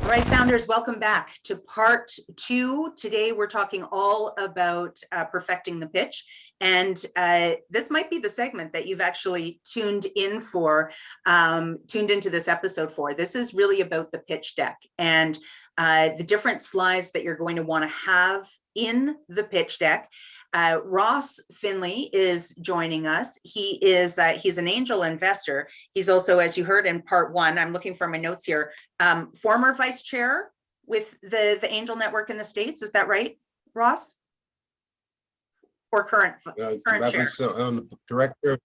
All right, founders, welcome back to part 2. Today, we're talking all about perfecting the pitch. And this might be the segment that you've actually tuned into this episode for. This is really about the pitch deck and the different slides that you're going to want to have in the pitch deck. Ross Finley is joining us. He's an angel investor. He's also, as you heard in part 1, I'm looking for my notes here, former vice chair with the Angel Network in the States. Is that right, Ross? Or current chair? So, director of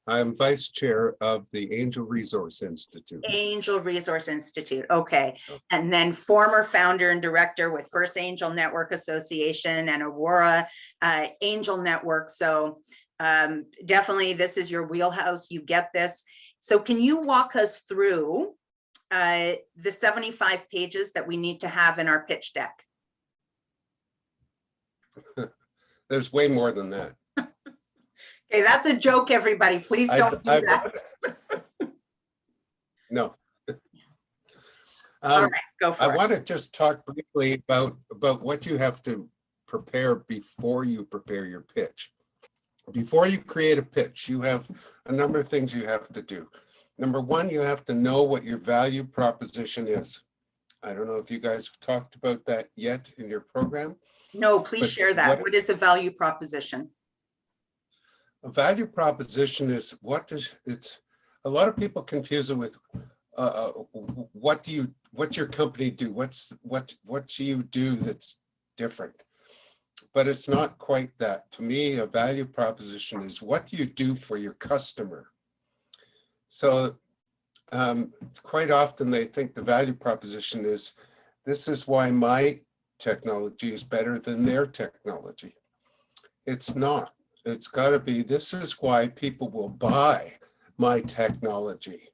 I'm vice chair of the Angel Resource Institute. Angel Resource Institute, okay. And then former founder and director with First Angel Network Association and Aurora Angel Network. So definitely this is your wheelhouse, you get this. So can you walk us through the 75 pages that we need to have in our pitch deck? There's way more than that. Okay, that's a joke, everybody. Please don't do that. No. All right, go for it. I want to just talk briefly about what you have to prepare before you prepare your pitch. Before you create a pitch, you have a number of things you have to do. Number one, you have to know what your value proposition is. I don't know if you guys have talked about that yet in your program. No, please share that. What is a value proposition? A value proposition is it's a lot of people confuse it with what's your company do? What do you do that's different? But it's not quite that. To me, a value proposition is what you do for your customer. So quite often they think the value proposition is, this is why my technology is better than their technology. It's not. It's got to be, this is why people will buy my technology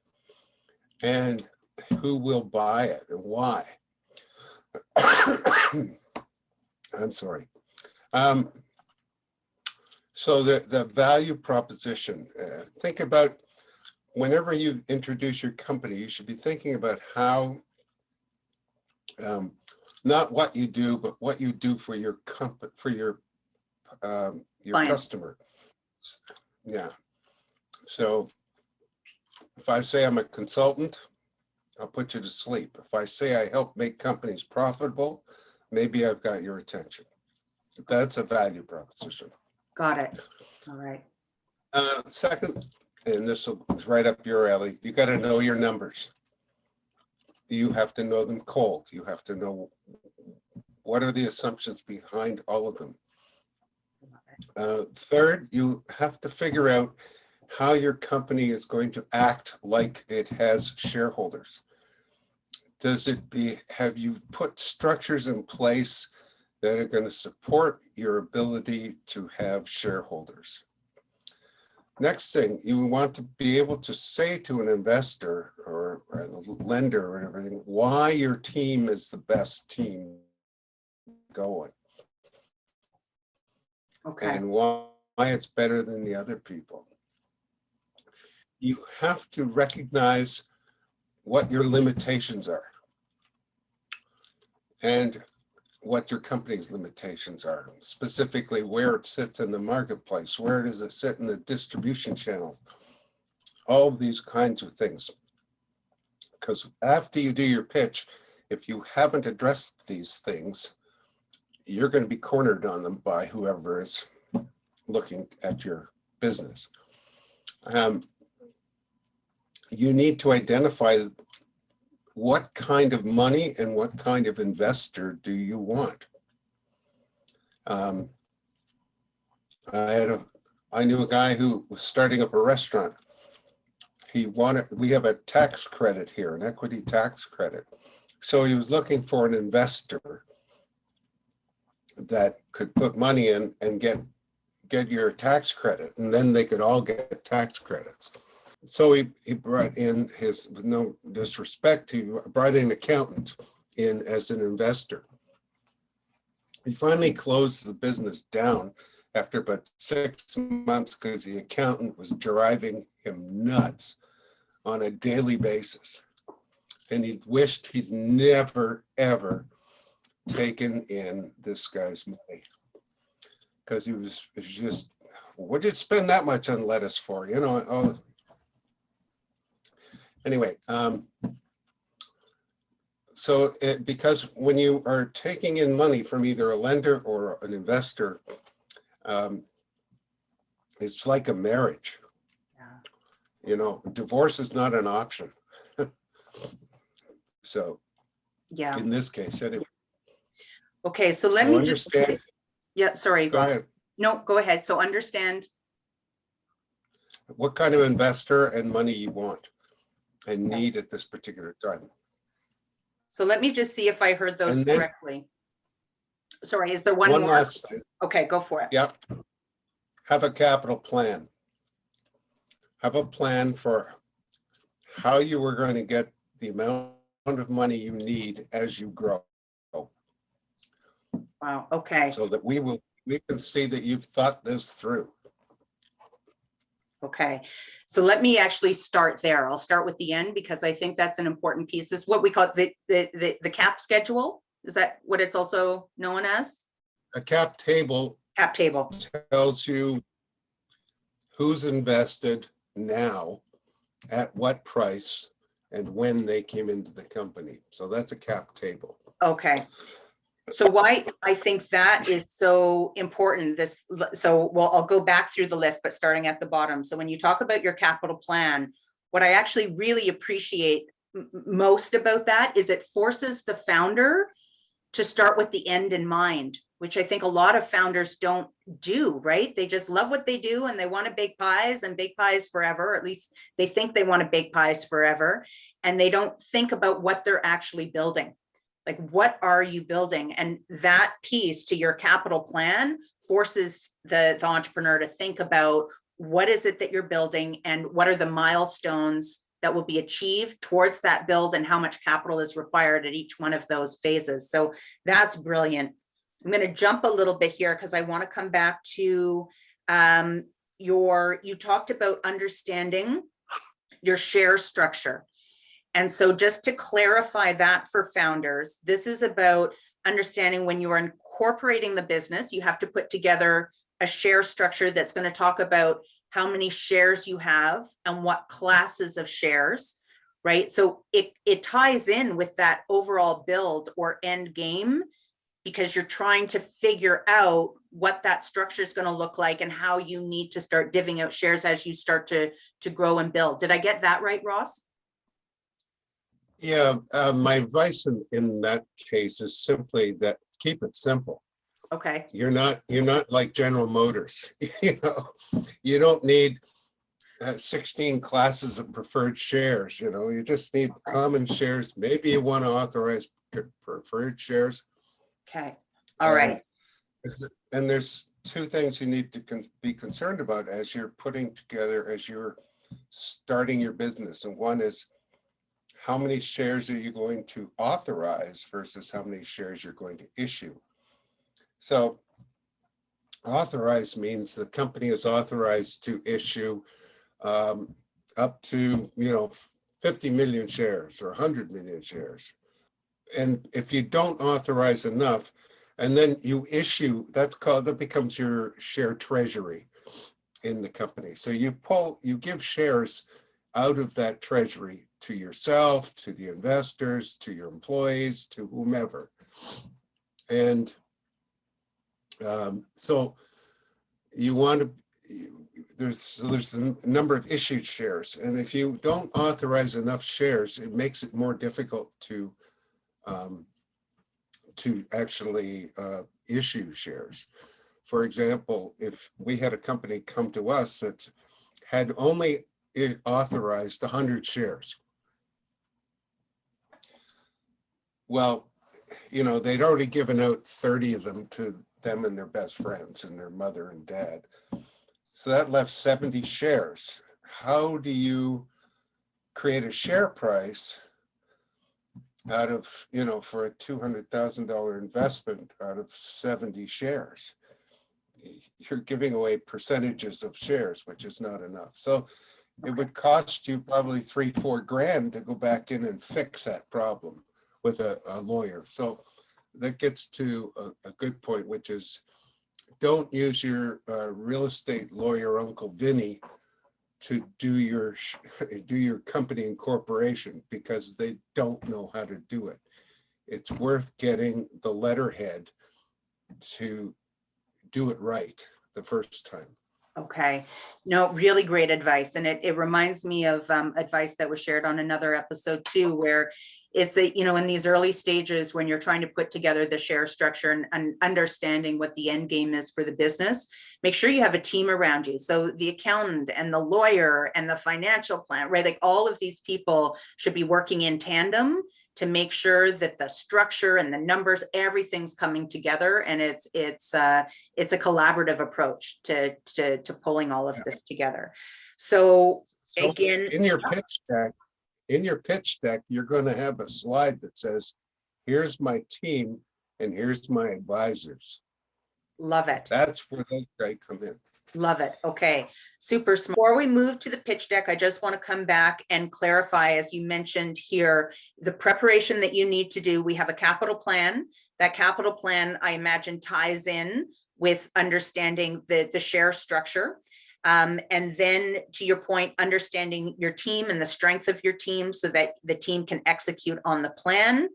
and who will buy it and why. I'm sorry. So the value proposition, think about whenever you introduce your company, you should be thinking about how, not what you do, but what you do for your company, for your customer. Yeah. So if I say I'm a consultant, I'll put you to sleep. If I say I help make companies profitable, maybe I've got your attention. That's a value proposition. Got it. All right. Second, and this is right up your alley, you got to know your numbers. You have to know them cold. You have to know what are the assumptions behind all of them. Third, you have to figure out how your company is going to act like it has shareholders. Have you put structures in place that are going to support your ability to have shareholders? Next thing, you want to be able to say to an investor or a lender or everything, why your team is the best team going. Okay. And why it's better than the other people. You have to recognize what your limitations are and what your company's limitations are, specifically where it sits in the marketplace, where does it sit in the distribution channel, all of these kinds of things. Because after you do your pitch, if you haven't addressed these things, you're going to be cornered on them by whoever is looking at your business. You need to identify what kind of money and what kind of investor do you want. I knew a guy who was starting up a restaurant. We have a tax credit here, an equity tax credit. So he was looking for an investor that could put money in and get your tax credit, and then they could all get tax credits. So he brought in with no disrespect, he brought in an accountant in as an investor. He finally closed the business down after about 6 months because the accountant was driving him nuts on a daily basis. And he wished he'd never, ever taken in this guy's money. Because he was just, what did you spend that much on lettuce for? You know, all. Anyway, so because when you are taking in money from either a lender or an investor, it's like a marriage. Yeah. You know, divorce is not an option. So Yeah. in this case, anyway. Okay, so let So me understand. yeah, sorry, Go Ross. ahead. No, go ahead. So understand. What kind of investor and money you want and need at this particular time. So let me just see if I heard those And then correctly. Sorry, is there one more? last thing. Okay, go for it. Yep. Have a capital plan. Have a plan for how you are going to get the amount of money you need as you grow. Wow, okay. So that we can see that you've thought this through. Okay, so let me actually start there. I'll start with the end because I think that's an important piece. This is what we call the cap schedule. Is that what it's also known as? A cap table Cap table. tells you who's invested now, at what price, and when they came into the company. So that's a cap table. Okay. So why I think that is so important, well, I'll go back through the list, but starting at the bottom. So when you talk about your capital plan, what I actually really appreciate most about that is it forces the founder to start with the end in mind, which I think a lot of founders don't do, right? They just love what they do and they want to bake pies and bake pies forever. At least they think they want to bake pies forever. And they don't think about what they're actually building. Like, what are you building? And that piece to your capital plan forces the entrepreneur to think about what is it that you're building and what are the milestones that will be achieved towards that build and how much capital is required at each one of those phases. So that's brilliant. I'm going to jump a little bit here because I want to come back to you talked about understanding your share structure. And so just to clarify that for founders, this is about understanding when you are incorporating the business, you have to put together a share structure that's going to talk about how many shares you have and what classes of shares, right? So it ties in with that overall build or end game because you're trying to figure out what that structure is going to look like and how you need to start divvying out shares as you start to grow and build. Did I get that right, Ross? Yeah, my advice in that case is simply that keep it simple. Okay. You're not like General Motors. You know, you don't need 16 classes of preferred shares. You know, you just need common shares. Maybe you want to authorize preferred shares. Okay. All right. And there's two things you need to be concerned about as you're putting together, as you're starting your business. And one is, how many shares are you going to authorize versus how many shares you're going to issue? So authorize means the company is authorized to issue up to, 50 million shares or 100 million shares. And if you don't authorize enough, and then you issue, that becomes your share treasury in the company. So you give shares out of that treasury to yourself, to the investors, to your employees, to whomever. And so you want to, there's a number of issued shares. And if you don't authorize enough shares, it makes it more difficult to actually issue shares. For example, if we had a company come to us that had only authorized 100 shares, well, they'd already given out 30 of them to them and their best friends and their mother and dad. So that left 70 shares. How do you create a share price out of, for a $200,000 investment out of 70 shares? You're giving away percentages of shares, which is not enough. So It would cost you probably 3-4 grand to go back in and fix that problem with a lawyer. So that gets to a good point, which is don't use your real estate lawyer, Uncle Vinny, to do your company incorporation because they don't know how to do it. It's worth getting the letterhead to do it right the first time. Okay, no, really great advice. And it reminds me of advice that was shared on another episode too, where it's in these early stages when you're trying to put together the share structure and understanding what the end game is for the business, make sure you have a team around you. So the accountant and the lawyer and the financial plan, right? Like all of these people should be working in tandem to make sure that the structure and the numbers, everything's coming together, and it's a collaborative approach to pulling all of this together. So again, in your pitch deck, you're going to have a slide that says, "Here's my team, and here's my advisors." Love it. That's where those guys come in. Love it. Okay, super smart. Before we move to the pitch deck, I just want to come back and clarify, as you mentioned here, the preparation that you need to do. We have a capital plan. That capital plan, I imagine, ties in with understanding the share structure. And then to your point, understanding your team and the strength of your team so that the team can execute on the plan.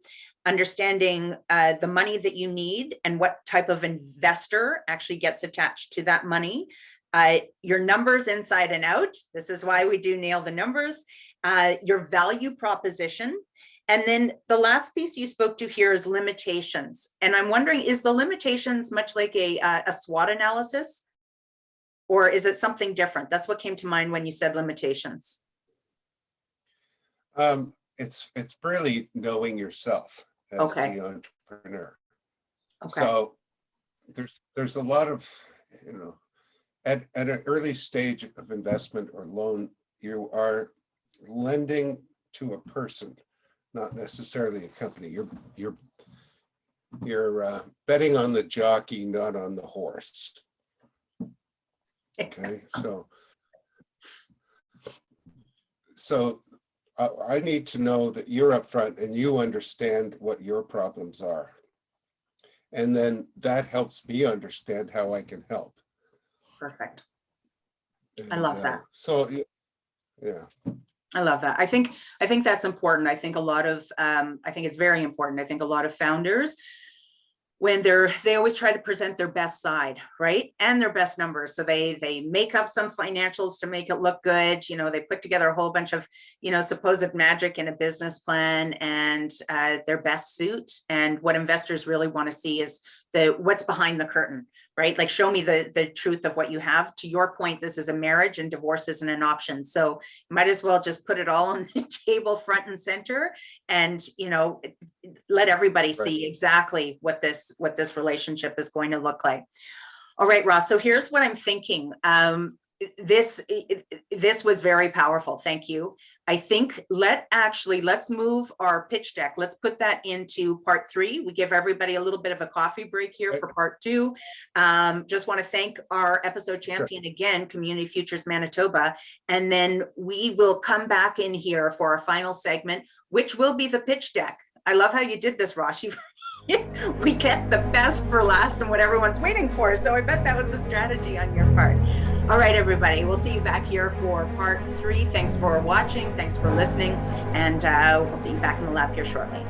Understanding the money that you need and what type of investor actually gets attached to that money. Your numbers inside and out. This is why we do nail the numbers. Your value proposition. And then the last piece you spoke to here is limitations. And I'm wondering, is the limitations much like a SWOT analysis? Or is it something different? That's what came to mind when you said limitations. It's really knowing yourself as Okay. the entrepreneur. Okay. So there's a lot of, at an early stage of investment or loan, you are lending to a person, not necessarily a company. You're betting on the jockey, not on the horse. Okay, so I need to know that you're upfront and you understand what your problems are. And then that helps me understand how I can help. Perfect. And, I love that. So, yeah. I love that. I think that's important. I think I think it's very important. I think a lot of founders, when they always try to present their best side, right? And their best numbers. So they make up some financials to make it look good. They put together a whole bunch of, supposed magic in a business plan and their best suit. And what investors really want to see is what's behind the curtain, right? Like, show me the truth of what you have. To your point, this is a marriage and divorce isn't an option. So you might as well just put it all on the table front and center and, let everybody see exactly what this relationship is going to look like. All right, Ross. So here's what I'm thinking. This was very powerful. Thank you. I think let's move our pitch deck. Let's put that into part 3. We give everybody a little bit of a coffee break here for part 2. Just want to thank our episode champion again, Community Futures Manitoba. And then we will come back in here for our final segment, which will be the pitch deck. I love how you did this, Ross. We get the best for last and what everyone's waiting for. So I bet that was a strategy on your part. All right, everybody, we'll see you back here for part 3. Thanks for watching. Thanks for listening. And we'll see you back in the lab here shortly.